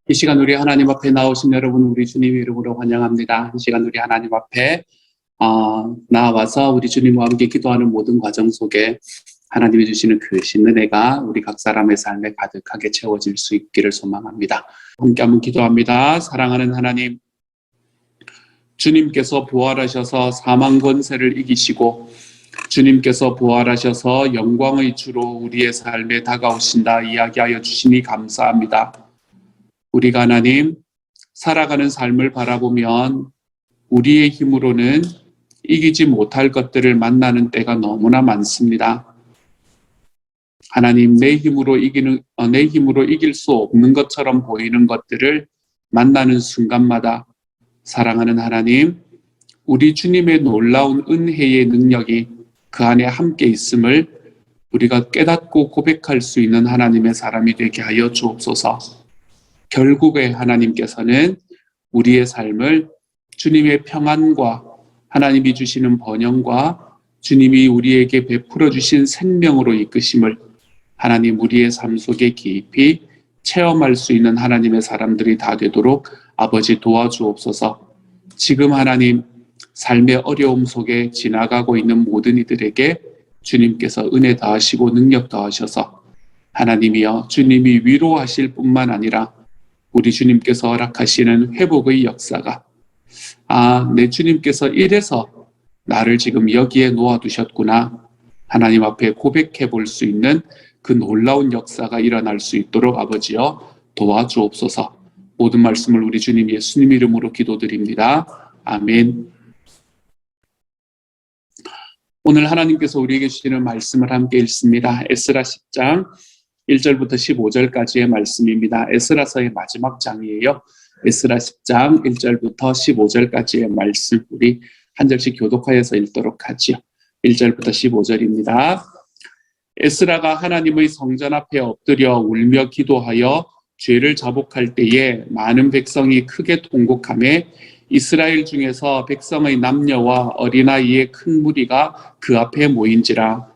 이 시간 우리 하나님 앞에 나오신 여러분, 우리 주님의 이름으로 환영합니다. 이 시간 우리 하나님 앞에 나와서 우리 주님과 함께 기도하는 모든 과정 속에 하나님이 주시는 크신 은혜가 우리 각 사람의 삶에 가득하게 채워질 수 있기를 소망합니다. 함께 한번 기도합니다. 사랑하는 하나님, 주님께서 부활하셔서 사망 권세를 이기시고 주님께서 부활하셔서 영광의 주로 우리의 삶에 다가오신다 이야기하여 주시니 감사합니다. 우리가 하나님 살아가는 삶을 바라보면 우리의 힘으로는 이기지 못할 것들을 만나는 때가 너무나 많습니다. 하나님, 내 힘으로 이길 수 없는 것처럼 보이는 것들을 만나는 순간마다 사랑하는 하나님, 우리 주님의 놀라운 은혜의 능력이 그 안에 함께 있음을 우리가 깨닫고 고백할 수 있는 하나님의 사람이 되게 하여 주옵소서. 결국에 하나님께서는 우리의 삶을 주님의 평안과 하나님이 주시는 번영과 주님이 우리에게 베풀어 주신 생명으로 이끄심을 하나님 우리의 삶 속에 깊이 체험할 수 있는 하나님의 사람들이 다 되도록 아버지 도와주옵소서. 지금 하나님 삶의 어려움 속에 지나가고 있는 모든 이들에게 주님께서 은혜 더하시고 능력 더하셔서 하나님이여 주님이 위로하실 뿐만 아니라 우리 주님께서 허락하시는 회복의 역사가 내 주님께서 이래서 나를 지금 여기에 놓아두셨구나 하나님 앞에 고백해 볼 수 있는 그 놀라운 역사가 일어날 수 있도록 아버지여 도와주옵소서. 모든 말씀을 우리 주님 예수님 이름으로 기도드립니다. 아멘. 오늘 하나님께서 우리에게 주시는 말씀을 함께 읽습니다. 에스라 10장 1절부터 15절까지의 말씀입니다. 에스라서의 마지막 장이에요. 에스라 10장 1절부터 15절까지의 말씀 우리 한 절씩 교독하여서 읽도록 하지요. 1절부터 15절입니다. 에스라가 하나님의 성전 앞에 엎드려 울며 기도하여 죄를 자복할 때에 많은 백성이 크게 통곡하매 이스라엘 중에서 백성의 남녀와 어린아이의 큰 무리가 그 앞에 모인지라.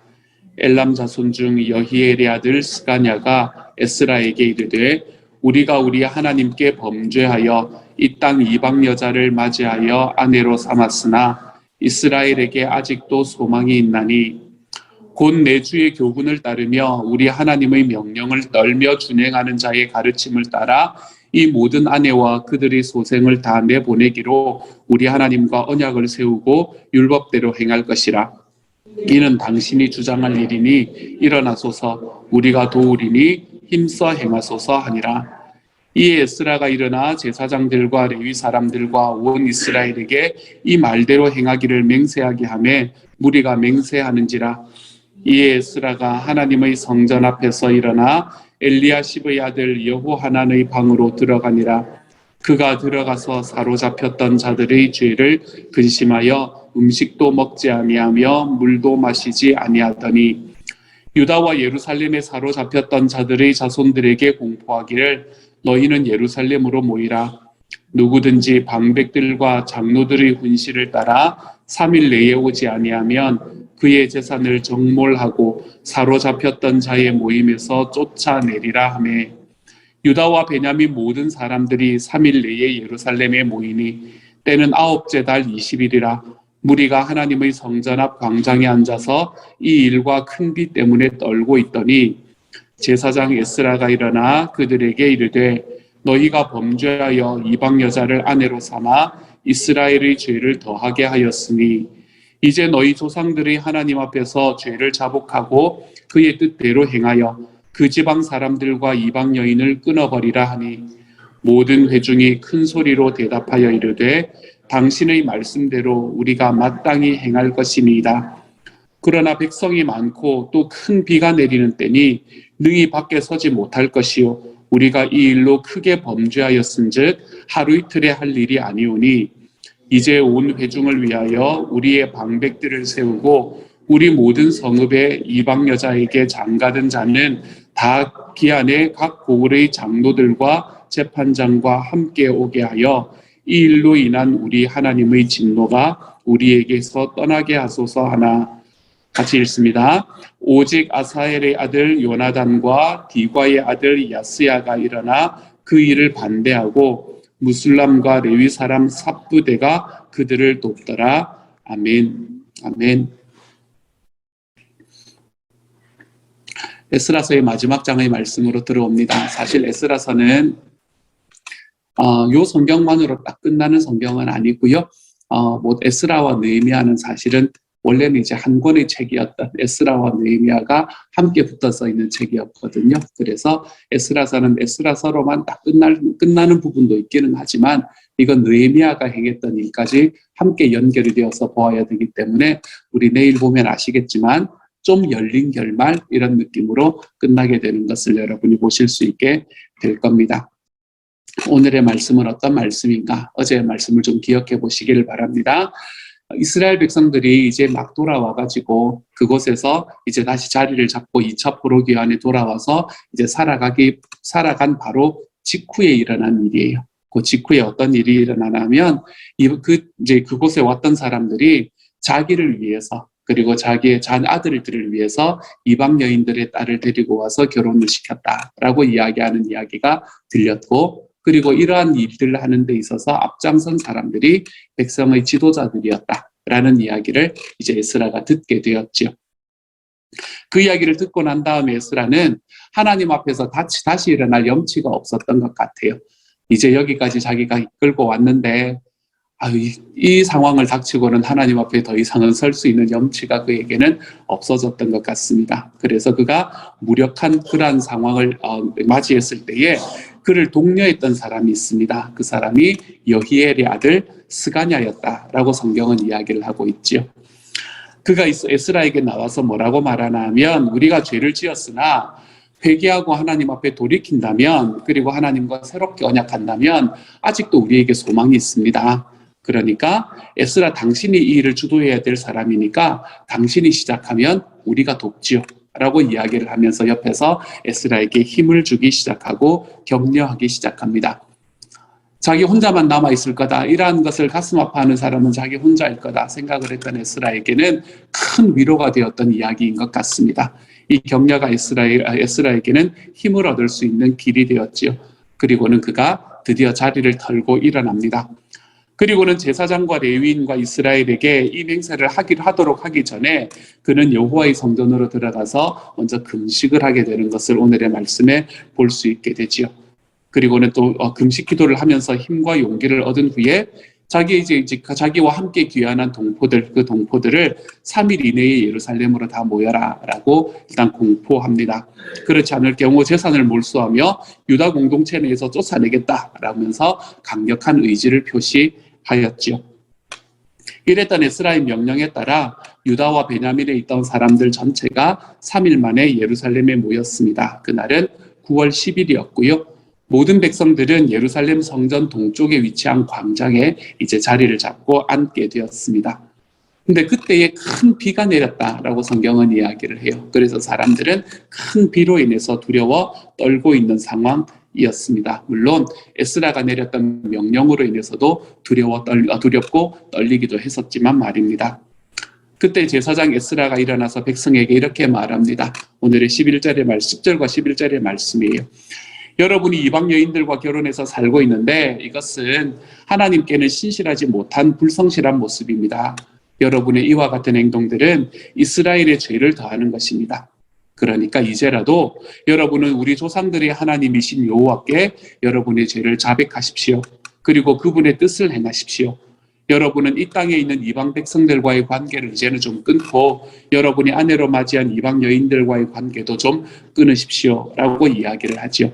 엘람 자손 중 여히엘의 아들 스가냐가 에스라에게 이르되 우리가 우리 하나님께 범죄하여 이 땅 이방 여자를 맞이하여 아내로 삼았으나 이스라엘에게 아직도 소망이 있나니 곧 내 주의 교훈을 따르며 우리 하나님의 명령을 떨며 준행하는 자의 가르침을 따라 이 모든 아내와 그들의 소생을 다 내보내기로 우리 하나님과 언약을 세우고 율법대로 행할 것이라. 이는 당신이 주장할 일이니 일어나소서 우리가 도우리니 힘써 행하소서 하니라. 이에 에스라가 일어나 제사장들과 레위 사람들과 온 이스라엘에게 이 말대로 행하기를 맹세하게 하매 무리가 맹세하는지라. 이에 에스라가 하나님의 성전 앞에서 일어나 엘리야십의 아들 여호하난의 방으로 들어가니라. 그가 들어가서 사로잡혔던 자들의 죄를 근심하여 음식도 먹지 아니하며 물도 마시지 아니하더니 유다와 예루살렘에 사로잡혔던 자들의 자손들에게 공포하기를 너희는 예루살렘으로 모이라. 누구든지 방백들과 장로들의 훈시를 따라 3일 내에 오지 아니하면 그의 재산을 정몰하고 사로잡혔던 자의 모임에서 쫓아내리라 하매 유다와 베냐민 모든 사람들이 3일 내에 예루살렘에 모이니 때는 9째 달 20일이라. 무리가 하나님의 성전 앞 광장에 앉아서 이 일과 큰 비 때문에 떨고 있더니 제사장 에스라가 일어나 그들에게 이르되 너희가 범죄하여 이방 여자를 아내로 삼아 이스라엘의 죄를 더하게 하였으니 이제 너희 조상들의 하나님 앞에서 죄를 자복하고 그의 뜻대로 행하여 그 지방 사람들과 이방 여인을 끊어버리라 하니 모든 회중이 큰 소리로 대답하여 이르되 당신의 말씀대로 우리가 마땅히 행할 것이니이다. 그러나 백성이 많고 또 큰 비가 내리는 때니 능히 밖에 서지 못할 것이요 우리가 이 일로 크게 범죄하였은즉 하루 이틀에 할 일이 아니오니 이제 온 회중을 위하여 우리의 방백들을 세우고 우리 모든 성읍의 이방 여자에게 장가든 자는 다 기한에 각 고을의 장로들과 재판장과 함께 오게 하여 이 일로 인한 우리 하나님의 진노가 우리에게서 떠나게 하소서 하나. 같이 읽습니다. 오직 아사엘의 아들 요나단과 디과의 아들 야스야가 일어나 그 일을 반대하고 무슬람과 레위 사람 삽부대가 그들을 돕더라. 아멘. 아멘. 에스라서의 마지막 장의 말씀으로 들어옵니다. 사실 에스라서는 요 성경만으로 딱 끝나는 성경은 아니고요. 뭐 에스라와 느헤미야는 사실은 원래는 이제 한 권의 책이었던 에스라와 느헤미야가 함께 붙어서 있는 책이었거든요. 그래서 에스라서는 에스라서로만 딱 끝나는 부분도 있기는 하지만 이건 느헤미야가 행했던 일까지 함께 연결이 되어서 보아야 되기 때문에 우리 내일 보면 아시겠지만 좀 열린 결말 이런 느낌으로 끝나게 되는 것을 여러분이 보실 수 있게 될 겁니다. 오늘의 말씀은 어떤 말씀인가? 어제의 말씀을 좀 기억해 보시기를 바랍니다. 이스라엘 백성들이 이제 막 돌아와가지고 그곳에서 이제 다시 자리를 잡고 2차 포로기환에 돌아와서 이제 살아간 바로 직후에 일어난 일이에요. 그 직후에 어떤 일이 일어나냐면 이제 그곳에 왔던 사람들이 자기를 위해서 그리고 자기의 아들들을 위해서 이방 여인들의 딸을 데리고 와서 결혼을 시켰다라고 이야기하는 이야기가 들렸고 그리고 이러한 일들을 하는 데 있어서 앞장선 사람들이 백성의 지도자들이었다라는 이야기를 이제 에스라가 듣게 되었죠. 그 이야기를 듣고 난 다음에 에스라는 하나님 앞에서 다시 일어날 염치가 없었던 것 같아요. 이제 여기까지 자기가 이끌고 왔는데 이 상황을 닥치고는 하나님 앞에 더 이상은 설 수 있는 염치가 그에게는 없어졌던 것 같습니다. 그래서 그가 무력한 그러한 상황을 맞이했을 때에 그를 독려했던 사람이 있습니다. 그 사람이 여히엘의 아들 스가냐였다라고 성경은 이야기를 하고 있죠. 그가 에스라에게 나와서 뭐라고 말하나 하면 우리가 죄를 지었으나 회개하고 하나님 앞에 돌이킨다면 그리고 하나님과 새롭게 언약한다면 아직도 우리에게 소망이 있습니다. 그러니까 에스라 당신이 이 일을 주도해야 될 사람이니까 당신이 시작하면 우리가 돕지요 라고 이야기를 하면서 옆에서 에스라에게 힘을 주기 시작하고 격려하기 시작합니다. 자기 혼자만 남아있을 거다 이러한 것을 가슴 아파하는 사람은 자기 혼자일 거다 생각을 했던 에스라에게는 큰 위로가 되었던 이야기인 것 같습니다. 이 격려가 에스라에게는 힘을 얻을 수 있는 길이 되었지요. 그리고는 그가 드디어 자리를 털고 일어납니다. 그리고는 제사장과 레위인과 이스라엘에게 이 맹세를 하도록 하기 전에 그는 여호와의 성전으로 들어가서 먼저 금식을 하게 되는 것을 오늘의 말씀에 볼 수 있게 되지요. 그리고는 또 금식 기도를 하면서 힘과 용기를 얻은 후에 자기와 함께 귀환한 그 동포들을 3일 이내에 예루살렘으로 다 모여라라고 일단 공포합니다. 그렇지 않을 경우 재산을 몰수하며 유다 공동체 내에서 쫓아내겠다라면서 강력한 의지를 표시하였지요. 이랬던 에스라의 명령에 따라 유다와 베냐민에 있던 사람들 전체가 3일 만에 예루살렘에 모였습니다. 그날은 9월 10일이었고요. 모든 백성들은 예루살렘 성전 동쪽에 위치한 광장에 이제 자리를 잡고 앉게 되었습니다. 근데 그때에 큰 비가 내렸다라고 성경은 이야기를 해요. 그래서 사람들은 큰 비로 인해서 두려워 떨고 있는 상황이었습니다. 물론 에스라가 내렸던 명령으로 인해서도 두렵고 떨리기도 했었지만 말입니다. 그때 제사장 에스라가 일어나서 백성에게 이렇게 말합니다. 오늘의 10절과 11절의 말씀이에요. 여러분이 이방 여인들과 결혼해서 살고 있는데 이것은 하나님께는 신실하지 못한 불성실한 모습입니다. 여러분의 이와 같은 행동들은 이스라엘의 죄를 더하는 것입니다. 그러니까 이제라도 여러분은 우리 조상들의 하나님이신 여호와께 여러분의 죄를 자백하십시오. 그리고 그분의 뜻을 행하십시오. 여러분은 이 땅에 있는 이방 백성들과의 관계를 이제는 좀 끊고 여러분이 아내로 맞이한 이방 여인들과의 관계도 좀 끊으십시오 라고 이야기를 하죠.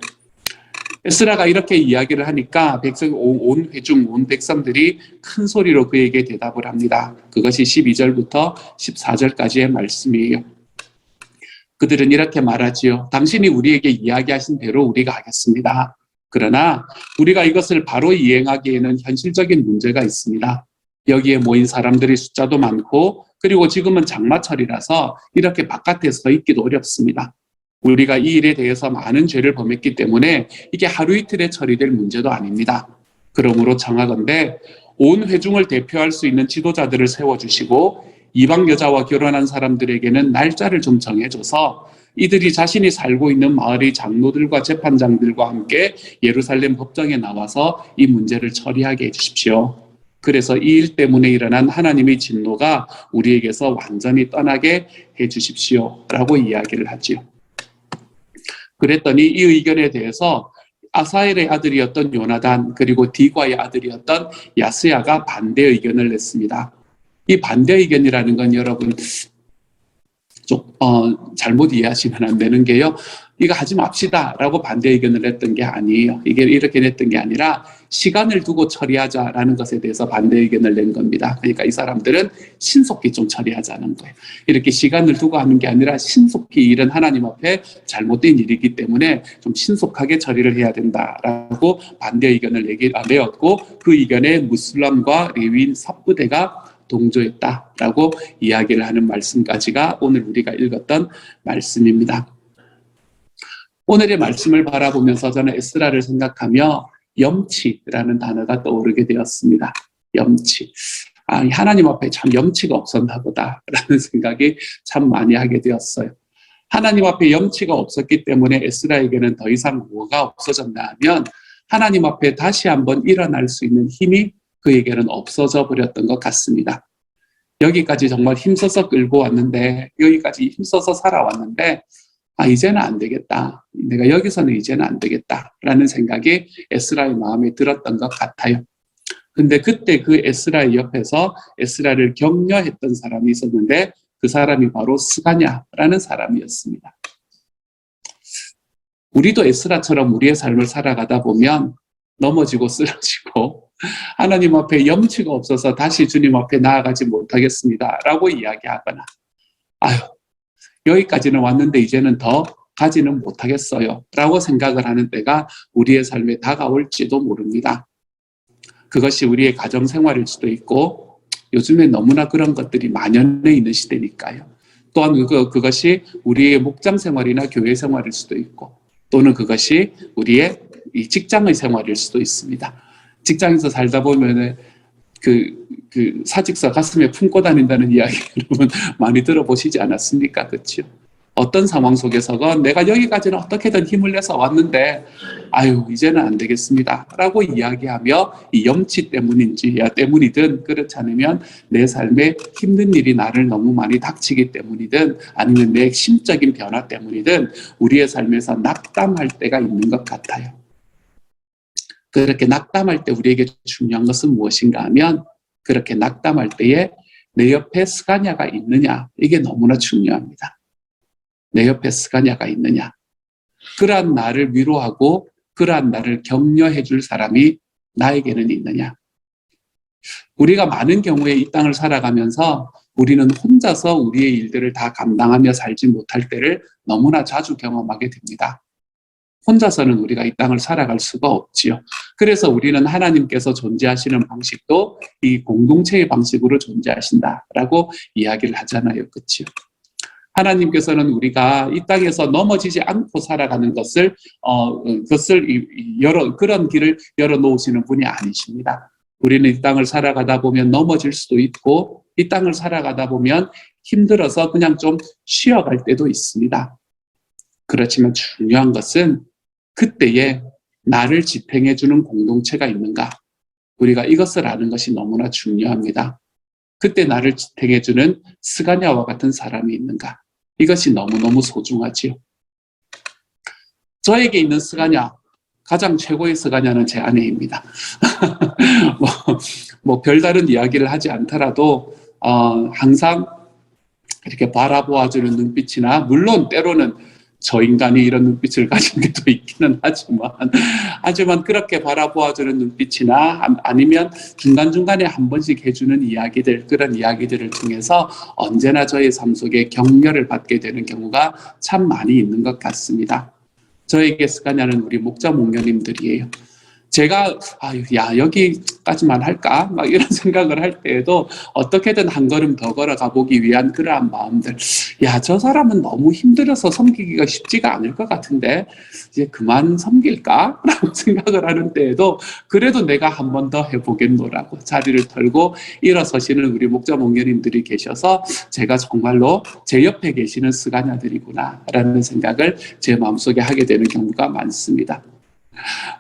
에스라가 이렇게 이야기를 하니까 온 백성들이 큰 소리로 그에게 대답을 합니다. 그것이 12절부터 14절까지의 말씀이에요. 그들은 이렇게 말하지요. 당신이 우리에게 이야기하신 대로 우리가 하겠습니다. 그러나 우리가 이것을 바로 이행하기에는 현실적인 문제가 있습니다. 여기에 모인 사람들의 숫자도 많고 그리고 지금은 장마철이라서 이렇게 바깥에 서 있기도 어렵습니다. 우리가 이 일에 대해서 많은 죄를 범했기 때문에 이게 하루 이틀에 처리될 문제도 아닙니다. 그러므로 청하건대 온 회중을 대표할 수 있는 지도자들을 세워주시고 이방 여자와 결혼한 사람들에게는 날짜를 좀 정해줘서 이들이 자신이 살고 있는 마을의 장로들과 재판장들과 함께 예루살렘 법정에 나와서 이 문제를 처리하게 해주십시오. 그래서 이 일 때문에 일어난 하나님의 진노가 우리에게서 완전히 떠나게 해주십시오 라고 이야기를 하지요. 그랬더니 이 의견에 대해서 아사엘의 아들이었던 요나단 그리고 디과의 아들이었던 야스야가 반대 의견을 냈습니다. 이 반대 의견이라는 건 여러분 잘못 이해하시면 안 되는 게요. 이거 하지 맙시다 라고 반대 의견을 냈던 게 아니에요. 이게 이렇게 냈던 게 아니라 시간을 두고 처리하자라는 것에 대해서 반대 의견을 낸 겁니다. 그러니까 이 사람들은 신속히 좀 처리하자는 거예요. 이렇게 시간을 두고 하는 게 아니라 신속히 일은 하나님 앞에 잘못된 일이기 때문에 좀 신속하게 처리를 해야 된다라고 반대 의견을 내었고 그 의견에 무슬람과 레위인 삽부대가 동조했다라고 이야기를 하는 말씀까지가 오늘 우리가 읽었던 말씀입니다. 오늘의 말씀을 바라보면서 저는 에스라를 생각하며 염치라는 단어가 떠오르게 되었습니다. 염치. 하나님 앞에 참 염치가 없었나 보다라는 생각이 참 많이 하게 되었어요. 하나님 앞에 염치가 없었기 때문에 에스라에게는 더 이상 뭐가 없어졌나 하면 하나님 앞에 다시 한번 일어날 수 있는 힘이 그에게는 없어져 버렸던 것 같습니다. 여기까지 정말 힘써서 끌고 왔는데, 여기까지 힘써서 살아왔는데 이제는 안 되겠다. 내가 여기서는 이제는 안 되겠다라는 생각이 에스라의 마음에 들었던 것 같아요. 근데 그때 그 에스라의 옆에서 에스라를 격려했던 사람이 있었는데 그 사람이 바로 스가냐라는 사람이었습니다. 우리도 에스라처럼 우리의 삶을 살아가다 보면 넘어지고 쓰러지고 하나님 앞에 염치가 없어서 다시 주님 앞에 나아가지 못하겠습니다 라고 이야기하거나 여기까지는 왔는데 이제는 더 가지는 못하겠어요 라고 생각을 하는 때가 우리의 삶에 다가올지도 모릅니다. 그것이 우리의 가정생활일 수도 있고 요즘에 너무나 그런 것들이 만연해 있는 시대니까요. 또한 그것이 우리의 목장생활이나 교회생활일 수도 있고 또는 그것이 우리의 이 직장의 생활일 수도 있습니다. 직장에서 살다 보면 그 사직서 가슴에 품고 다닌다는 이야기 여러분 많이 들어보시지 않았습니까? 그렇죠? 어떤 상황 속에서건 내가 여기까지는 어떻게든 힘을 내서 왔는데 이제는 안 되겠습니다 라고 이야기하며 이 염치 때문이든 그렇지 않으면 내 삶에 힘든 일이 나를 너무 많이 닥치기 때문이든 아니면 내 심적인 변화 때문이든 우리의 삶에서 낙담할 때가 있는 것 같아요. 그렇게 낙담할 때 우리에게 중요한 것은 무엇인가 하면 그렇게 낙담할 때에 내 옆에 스가냐가 있느냐 이게 너무나 중요합니다. 내 옆에 스가냐가 있느냐 그러한 나를 위로하고 그러한 나를 격려해 줄 사람이 나에게는 있느냐. 우리가 많은 경우에 이 땅을 살아가면서 우리는 혼자서 우리의 일들을 다 감당하며 살지 못할 때를 너무나 자주 경험하게 됩니다. 혼자서는 우리가 이 땅을 살아갈 수가 없지요. 그래서 우리는 하나님께서 존재하시는 방식도 이 공동체의 방식으로 존재하신다라고 이야기를 하잖아요. 그렇죠? 하나님께서는 우리가 이 땅에서 넘어지지 않고 살아가는 그런 길을 열어놓으시는 분이 아니십니다. 우리는 이 땅을 살아가다 보면 넘어질 수도 있고 이 땅을 살아가다 보면 힘들어서 그냥 좀 쉬어갈 때도 있습니다. 그렇지만 중요한 것은 그때에 나를 지탱해주는 공동체가 있는가? 우리가 이것을 아는 것이 너무나 중요합니다. 그때 나를 지탱해주는 스가냐와 같은 사람이 있는가? 이것이 너무너무 소중하지요. 저에게 있는 스가냐, 가장 최고의 스가냐는 제 아내입니다. 별다른 이야기를 하지 않더라도 항상 이렇게 바라보아주는 눈빛이나 물론 때로는 저 인간이 이런 눈빛을 가진 게 또 있기는 하지만 그렇게 바라보아주는 눈빛이나 아니면 중간중간에 한 번씩 해주는 이야기들, 그런 이야기들을 통해서 언제나 저의 삶 속에 격려를 받게 되는 경우가 참 많이 있는 것 같습니다. 저에게 스가냐는 우리 목자 목녀님들이에요. 제가 야 여기까지만 할까? 막 이런 생각을 할 때에도 어떻게든 한 걸음 더 걸어가 보기 위한 그러한 마음들. 야, 저 사람은 너무 힘들어서 섬기기가 쉽지가 않을 것 같은데 이제 그만 섬길까? 라고 생각을 하는 때에도 그래도 내가 한 번 더 해보겠노라고 자리를 털고 일어서시는 우리 목자 목녀님들이 계셔서 제가 정말로 제 옆에 계시는 스가냐들이구나 라는 생각을 제 마음속에 하게 되는 경우가 많습니다.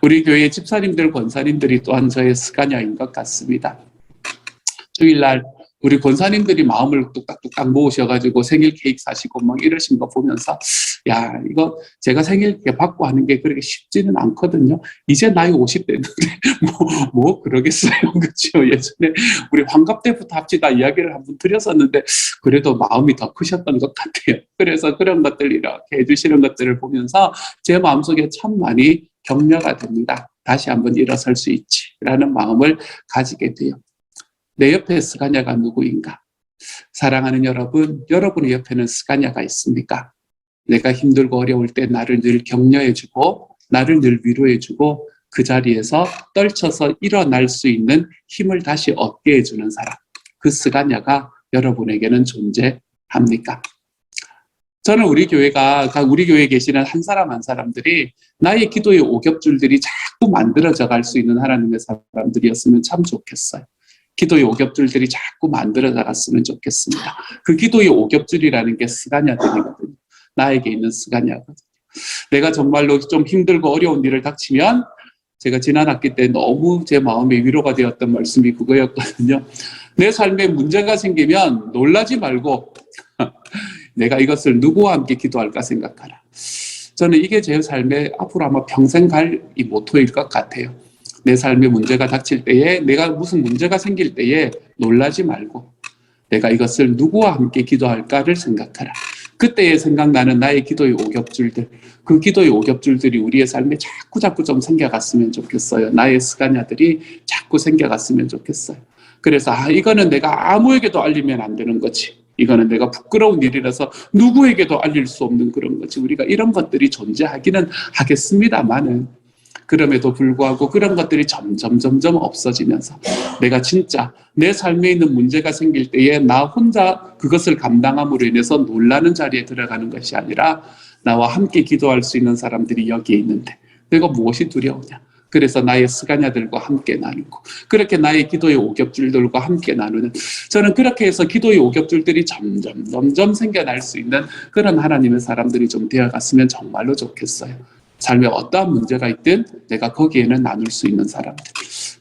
우리 교회 집사님들, 권사님들이 또한 저의 스가냐인 것 같습니다. 주일날 우리 권사님들이 마음을 뚝딱뚝딱 모으셔가지고 생일 케이크 사시고 막 이러신 거 보면서 야, 이거 제가 생일 받고 하는 게 그렇게 쉽지는 않거든요. 이제 나이 50대인데 뭐 그러겠어요. 그렇죠. 예전에 우리 환갑 때부터 합시다 이야기를 한번 드렸었는데 그래도 마음이 더 크셨던 것 같아요. 그래서 그런 것들 이렇게 해주시는 것들을 보면서 제 마음속에 참 많이 격려가 됩니다. 다시 한번 일어설 수 있지라는 마음을 가지게 돼요. 내 옆에 스가냐가 누구인가? 사랑하는 여러분, 여러분의 옆에는 스가냐가 있습니까? 내가 힘들고 어려울 때 나를 늘 격려해주고 나를 늘 위로해주고 그 자리에서 떨쳐서 일어날 수 있는 힘을 다시 얻게 해주는 사람. 그 스가냐가 여러분에게는 존재합니까? 저는 우리 교회에 계시는 한 사람 한 사람들이 나의 기도의 오겹줄들이 자꾸 만들어져 갈 수 있는 하나님의 사람들이었으면 참 좋겠어요. 기도의 오겹줄들이 자꾸 만들어져 갔으면 좋겠습니다. 그 기도의 오겹줄이라는 게 스가냐들이거든요. 나에게 있는 스가냐거든요. 내가 정말로 좀 힘들고 어려운 일을 닥치면 제가 지난 학기 때 너무 제 마음에 위로가 되었던 말씀이 그거였거든요. 내 삶에 문제가 생기면 놀라지 말고 내가 이것을 누구와 함께 기도할까 생각하라. 저는 이게 제 삶에 앞으로 아마 평생 갈 이 모토일 것 같아요. 내 삶에 문제가 닥칠 때에 내가 무슨 문제가 생길 때에 놀라지 말고 내가 이것을 누구와 함께 기도할까를 생각하라. 그때에 생각나는 나의 기도의 오겹줄들, 그 기도의 오겹줄들이 우리의 삶에 자꾸 좀 생겨갔으면 좋겠어요. 나의 스가냐들이 자꾸 생겨갔으면 좋겠어요. 그래서 이거는 내가 아무에게도 알리면 안 되는 거지. 이거는 내가 부끄러운 일이라서 누구에게도 알릴 수 없는 그런 거지. 우리가 이런 것들이 존재하기는 하겠습니다만은 그럼에도 불구하고 그런 것들이 점점 없어지면서 내가 진짜 내 삶에 있는 문제가 생길 때에 나 혼자 그것을 감당함으로 인해서 놀라는 자리에 들어가는 것이 아니라 나와 함께 기도할 수 있는 사람들이 여기에 있는데 내가 무엇이 두려우냐. 그래서 나의 스가냐들과 함께 나누고 그렇게 나의 기도의 오겹줄들과 함께 나누는 저는 그렇게 해서 기도의 오겹줄들이 점점 생겨날 수 있는 그런 하나님의 사람들이 좀 되어갔으면 정말로 좋겠어요. 삶에 어떠한 문제가 있든 내가 거기에는 나눌 수 있는 사람들.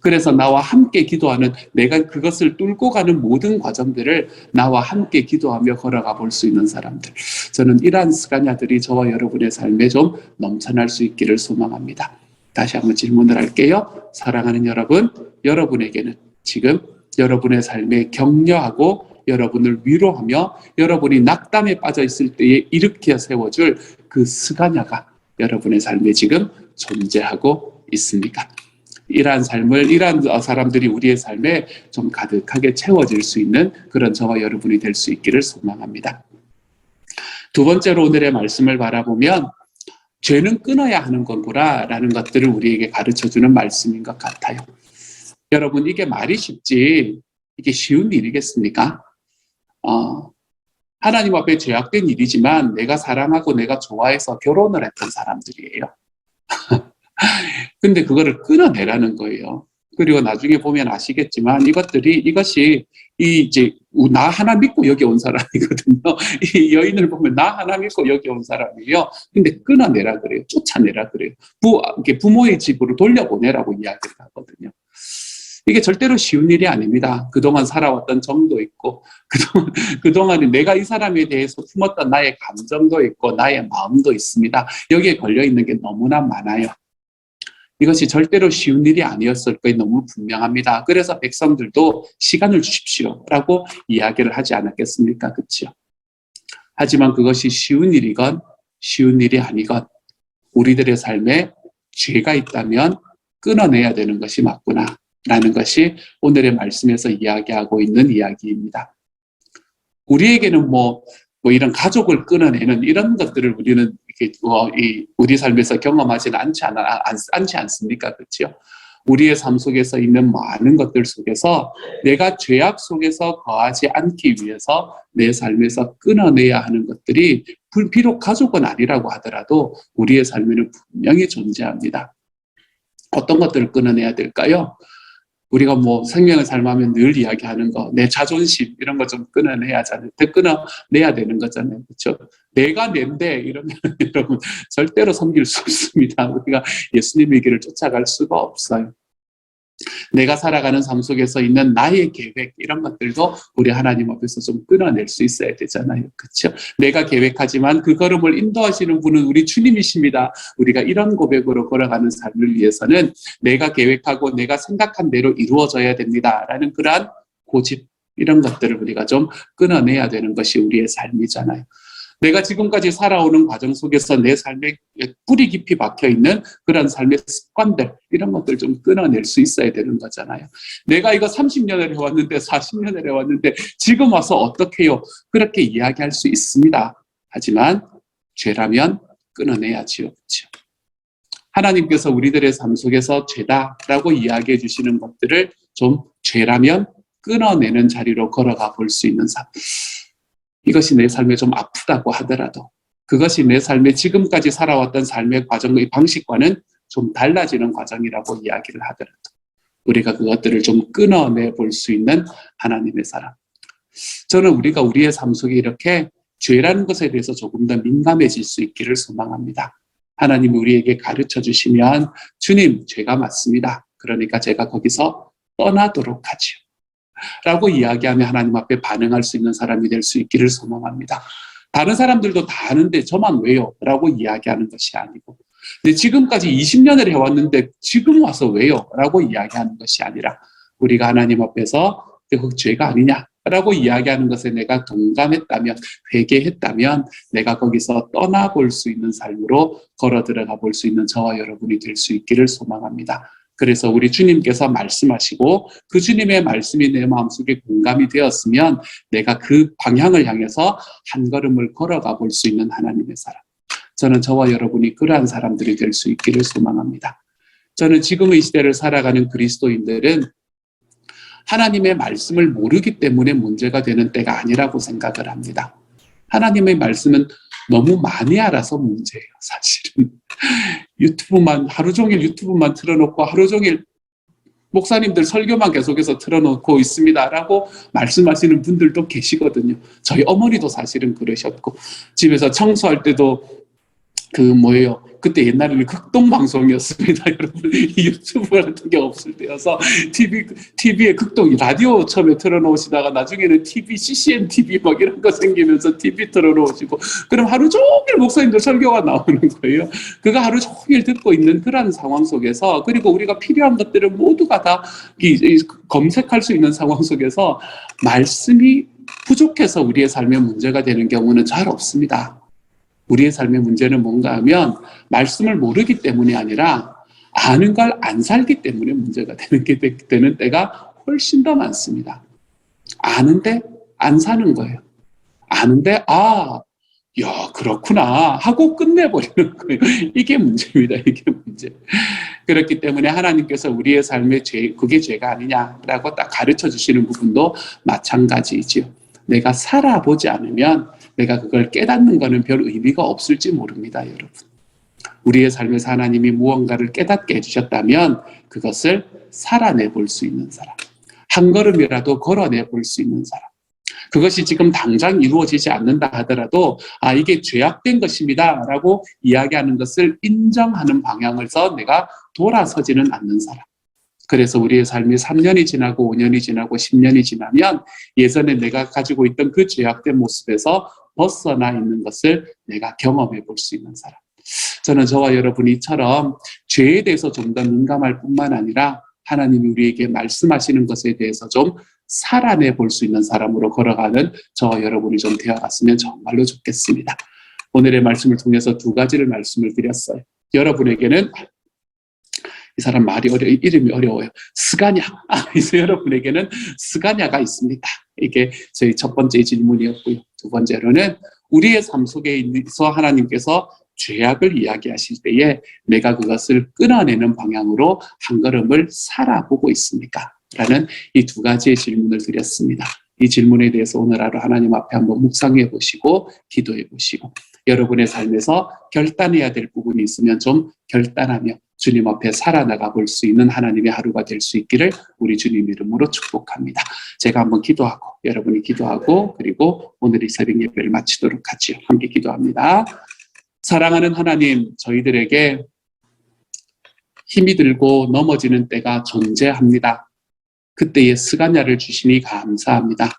그래서 나와 함께 기도하는 내가 그것을 뚫고 가는 모든 과정들을 나와 함께 기도하며 걸어가 볼 수 있는 사람들. 저는 이러한 스가냐들이 저와 여러분의 삶에 좀 넘쳐날 수 있기를 소망합니다. 다시 한번 질문을 할게요. 사랑하는 여러분, 여러분에게는 지금 여러분의 삶에 격려하고 여러분을 위로하며 여러분이 낙담에 빠져 있을 때에 일으켜 세워줄 그 스가냐가 여러분의 삶에 지금 존재하고 있습니까? 이러한 사람들이 우리의 삶에 좀 가득하게 채워질 수 있는 그런 저와 여러분이 될 수 있기를 소망합니다. 두 번째로 오늘의 말씀을 바라보면 죄는 끊어야 하는 거구나라는 것들을 우리에게 가르쳐주는 말씀인 것 같아요. 여러분 이게 말이 쉽지 이게 쉬운 일이겠습니까? 하나님 앞에 죄악된 일이지만 내가 사랑하고 내가 좋아해서 결혼을 했던 사람들이에요. 근데 그거를 끊어내라는 거예요. 그리고 나중에 보면 아시겠지만 이것이 이제 나 하나 믿고 여기 온 사람이거든요. 이 여인을 보면 나 하나 믿고 여기 온 사람이에요. 근데 끊어내라 그래요. 쫓아내라 그래요. 부모의 집으로 돌려보내라고 이야기를 하거든요. 이게 절대로 쉬운 일이 아닙니다. 그동안 살아왔던 정도 있고, 그동안에 내가 이 사람에 대해서 품었던 나의 감정도 있고, 나의 마음도 있습니다. 여기에 걸려있는 게 너무나 많아요. 이것이 절대로 쉬운 일이 아니었을 거에 너무 분명합니다. 그래서 백성들도 시간을 주십시오라고 이야기를 하지 않았겠습니까? 그렇죠? 하지만 그것이 쉬운 일이건 쉬운 일이 아니건 우리들의 삶에 죄가 있다면 끊어내야 되는 것이 맞구나. 라는 것이 오늘의 말씀에서 이야기하고 있는 이야기입니다. 우리에게는 이런 가족을 끊어내는 이런 것들을 우리는 우리 삶에서 경험하지는 않지 않습니까? 그렇죠? 우리의 삶 속에서 있는 많은 것들 속에서 내가 죄악 속에서 거하지 않기 위해서 내 삶에서 끊어내야 하는 것들이 비록 가족은 아니라고 하더라도 우리의 삶에는 분명히 존재합니다. 어떤 것들을 끊어내야 될까요? 우리가 뭐 생명을 삶하면 늘 이야기하는 거, 내 자존심 이런 거 좀 끊어내야 하잖아요. 끊어내야 되는 거잖아요. 그렇죠? 내가 낸데 이러면 여러분 절대로 섬길 수 없습니다. 우리가 예수님의 길을 쫓아갈 수가 없어요. 내가 살아가는 삶 속에서 있는 나의 계획 이런 것들도 우리 하나님 앞에서 좀 끊어낼 수 있어야 되잖아요. 그렇죠? 내가 계획하지만 그 걸음을 인도하시는 분은 우리 주님이십니다. 우리가 이런 고백으로 걸어가는 삶을 위해서는 내가 계획하고 내가 생각한 대로 이루어져야 됩니다라는 그러한 고집 이런 것들을 우리가 좀 끊어내야 되는 것이 우리의 삶이잖아요. 내가 지금까지 살아오는 과정 속에서 내 삶에 뿌리 깊이 박혀있는 그런 삶의 습관들 이런 것들 좀 끊어낼 수 있어야 되는 거잖아요. 내가 이거 30년을 해왔는데 40년을 해왔는데 지금 와서 어떻게 해요? 그렇게 이야기할 수 있습니다. 하지만 죄라면 끊어내야지요. 그렇죠? 하나님께서 우리들의 삶 속에서 죄다라고 이야기해 주시는 것들을 좀 죄라면 끊어내는 자리로 걸어가 볼 수 있는 삶. 이것이 내 삶에 좀 아프다고 하더라도 그것이 내 삶에 지금까지 살아왔던 삶의 과정의 방식과는 좀 달라지는 과정이라고 이야기를 하더라도 우리가 그것들을 좀 끊어내 볼 수 있는 하나님의 사랑. 저는 우리가 우리의 삶 속에 이렇게 죄라는 것에 대해서 조금 더 민감해질 수 있기를 소망합니다. 하나님이 우리에게 가르쳐 주시면 주님 죄가 맞습니다. 그러니까 제가 거기서 떠나도록 하지요. 라고 이야기하며 하나님 앞에 반응할 수 있는 사람이 될 수 있기를 소망합니다. 다른 사람들도 다 아는데 저만 왜요? 라고 이야기하는 것이 아니고 근데 지금까지 20년을 해왔는데 지금 와서 왜요? 라고 이야기하는 것이 아니라 우리가 하나님 앞에서 그 죄가 아니냐? 라고 이야기하는 것에 내가 동감했다면 회개했다면 내가 거기서 떠나볼 수 있는 삶으로 걸어 들어가 볼 수 있는 저와 여러분이 될 수 있기를 소망합니다. 그래서 우리 주님께서 말씀하시고 그 주님의 말씀이 내 마음속에 공감이 되었으면 내가 그 방향을 향해서 한 걸음을 걸어가 볼 수 있는 하나님의 사람. 저는 저와 여러분이 그러한 사람들이 될 수 있기를 소망합니다. 저는 지금의 시대를 살아가는 그리스도인들은 하나님의 말씀을 모르기 때문에 문제가 되는 때가 아니라고 생각을 합니다. 하나님의 말씀은 너무 많이 알아서 문제예요, 사실은. 하루 종일 유튜브만 틀어놓고 하루 종일 목사님들 설교만 계속해서 틀어놓고 있습니다라고 말씀하시는 분들도 계시거든요. 저희 어머니도 사실은 그러셨고 집에서 청소할 때도 그때 옛날에는 극동방송이었습니다. 여러분, 유튜브 같은 게 없을 때여서 TV에 극동, 라디오 처음에 틀어놓으시다가 나중에는 TV, CCM TV 막 이런 거 생기면서 TV 틀어놓으시고, 그럼 하루 종일 목사님들 설교가 나오는 거예요. 그거 하루 종일 듣고 있는 그런 상황 속에서, 그리고 우리가 필요한 것들을 모두가 다 검색할 수 있는 상황 속에서 말씀이 부족해서 우리의 삶에 문제가 되는 경우는 잘 없습니다. 우리의 삶의 문제는 뭔가 하면 말씀을 모르기 때문이 아니라 아는 걸 안 살기 때문에 문제가 되는 때가 훨씬 더 많습니다. 아는데 안 사는 거예요. 아는데 그렇구나 하고 끝내버리는 거예요. 이게 문제입니다. 이게 문제. 그렇기 때문에 하나님께서 우리의 삶의 그게 죄가 아니냐라고 딱 가르쳐 주시는 부분도 마찬가지이지요. 내가 살아보지 않으면 내가 그걸 깨닫는 것은 별 의미가 없을지 모릅니다, 여러분. 우리의 삶에서 하나님이 무언가를 깨닫게 해주셨다면 그것을 살아내 볼 수 있는 사람, 한 걸음이라도 걸어내 볼 수 있는 사람, 그것이 지금 당장 이루어지지 않는다 하더라도 이게 죄악된 것입니다 라고 이야기하는 것을 인정하는 방향에서 내가 돌아서지는 않는 사람. 그래서 우리의 삶이 3년이 지나고 5년이 지나고 10년이 지나면 예전에 내가 가지고 있던 그 죄악된 모습에서 벗어나 있는 것을 내가 경험해 볼 수 있는 사람. 저는 저와 여러분이 이처럼 죄에 대해서 좀 더 민감할 뿐만 아니라 하나님이 우리에게 말씀하시는 것에 대해서 좀 살아내 볼 수 있는 사람으로 걸어가는 저와 여러분이 좀 되어갔으면 정말로 좋겠습니다. 오늘의 말씀을 통해서 두 가지를 말씀을 드렸어요. 여러분에게는 이 사람 이름이 어려워요. 스가냐. 그래서 여러분에게는 스가냐가 있습니다. 이게 저희 첫 번째 질문이었고요. 두 번째로는 우리의 삶 속에 있어 하나님께서 죄악을 이야기하실 때에 내가 그것을 끊어내는 방향으로 한 걸음을 살아보고 있습니까? 라는 이 두 가지의 질문을 드렸습니다. 이 질문에 대해서 오늘 하루 하나님 앞에 한번 묵상해 보시고 기도해 보시고 여러분의 삶에서 결단해야 될 부분이 있으면 좀 결단하며 주님 앞에 살아나가 볼 수 있는 하나님의 하루가 될 수 있기를 우리 주님 이름으로 축복합니다. 제가 한번 기도하고 여러분이 기도하고 그리고 오늘 이 새벽 예배를 마치도록 하지요. 함께 기도합니다. 사랑하는 하나님, 저희들에게 힘이 들고 넘어지는 때가 존재합니다. 그때의 스가냐를 주시니 감사합니다.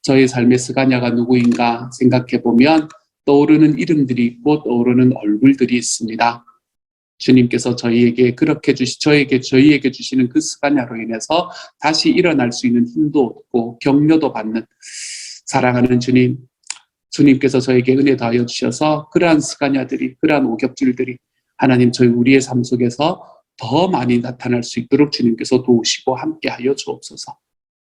저의 삶의 스가냐가 누구인가 생각해보면 떠오르는 이름들이 있고 떠오르는 얼굴들이 있습니다. 주님께서 저희에게 저희에게 주시는 그 스가냐로 인해서 다시 일어날 수 있는 힘도 얻고 격려도 받는 사랑하는 주님, 주님께서 저에게 은혜 더하여 주셔서 그러한 스가냐들이, 그러한 오겹줄들이 하나님 우리의 삶 속에서 더 많이 나타날 수 있도록 주님께서 도우시고 함께하여 주옵소서.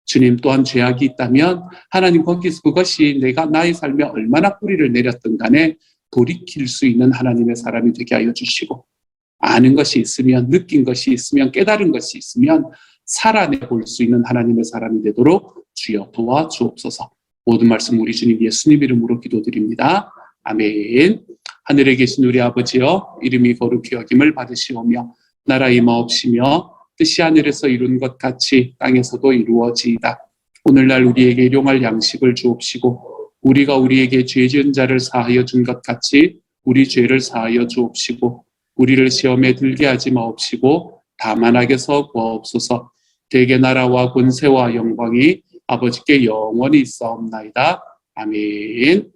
주님 또한 죄악이 있다면 하나님 거기서 그것이 나의 삶에 얼마나 뿌리를 내렸든 간에 돌이킬 수 있는 하나님의 사람이 되게 하여 주시고 아는 것이 있으면 느낀 것이 있으면 깨달은 것이 있으면 살아내볼 수 있는 하나님의 사람이 되도록 주여 도와주옵소서. 모든 말씀 우리 주님 예수님 이름으로 기도드립니다. 아멘. 하늘에 계신 우리 아버지여 이름이 거룩히 여김을 받으시오며 나라 임하옵시며 뜻이 하늘에서 이룬 것 같이 땅에서도 이루어지이다. 오늘날 우리에게 일용할 양식을 주옵시고 우리가 우리에게 죄 지은 자를 사하여 준 것 같이 우리 죄를 사하여 주옵시고 우리를 시험에 들게 하지 마옵시고 다만 악에서 구하옵소서. 대개 나라와 권세와 영광이 아버지께 영원히 있사옵나이다. 아멘.